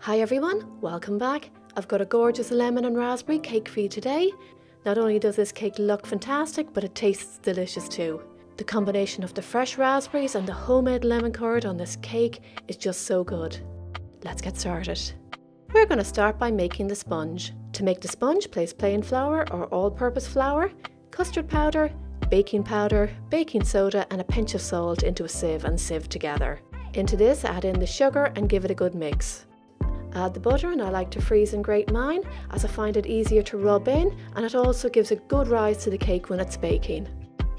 Hi everyone, welcome back. I've got a gorgeous lemon and raspberry cake for you today. Not only does this cake look fantastic, but it tastes delicious too. The combination of the fresh raspberries and the homemade lemon curd on this cake is just so good. Let's get started. We're going to start by making the sponge. To make the sponge, place plain flour or all-purpose flour, custard powder, baking soda and a pinch of salt into a sieve and sieve together. Into this, add in the sugar and give it a good mix. Add the butter, and I like to freeze and grate mine as I find it easier to rub in, and it also gives a good rise to the cake when it's baking.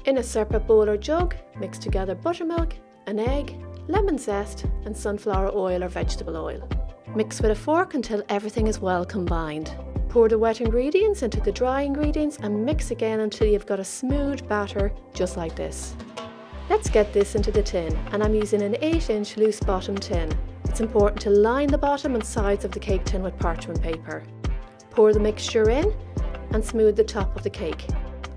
In a separate bowl or jug, mix together buttermilk, an egg, lemon zest and sunflower oil or vegetable oil. Mix with a fork until everything is well combined. Pour the wet ingredients into the dry ingredients and mix again until you've got a smooth batter just like this. Let's get this into the tin, and I'm using an 8-inch loose bottom tin. It's important to line the bottom and sides of the cake tin with parchment paper. Pour the mixture in and smooth the top of the cake.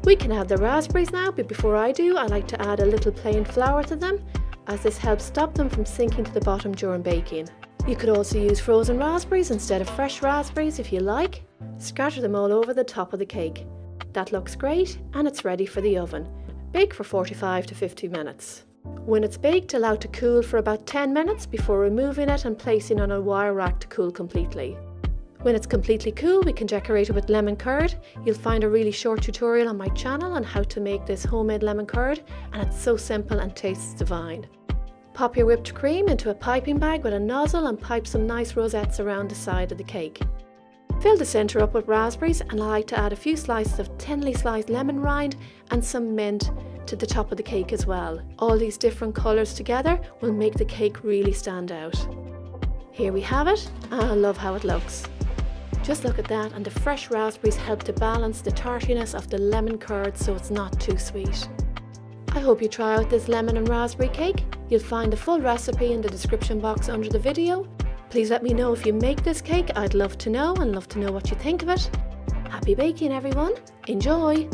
We can add the raspberries now, but before I do, I like to add a little plain flour to them, as this helps stop them from sinking to the bottom during baking. You could also use frozen raspberries instead of fresh raspberries if you like. Scatter them all over the top of the cake. That looks great, and it's ready for the oven. Bake for 45 to 50 minutes. When it's baked, allow it to cool for about 10 minutes before removing it and placing on a wire rack to cool completely. When it's completely cool, we can decorate it with lemon curd. You'll find a really short tutorial on my channel on how to make this homemade lemon curd, and it's so simple and tastes divine. Pop your whipped cream into a piping bag with a nozzle and pipe some nice rosettes around the side of the cake. Fill the centre up with raspberries, and I like to add a few slices of thinly sliced lemon rind and some mint to the top of the cake as well. All these different colours together will make the cake really stand out. Here we have it, and I love how it looks. Just look at that, and the fresh raspberries help to balance the tartiness of the lemon curd so it's not too sweet. I hope you try out this lemon and raspberry cake. You'll find the full recipe in the description box under the video. Please let me know if you make this cake. I'd love to know, and love to know what you think of it. Happy baking everyone! Enjoy!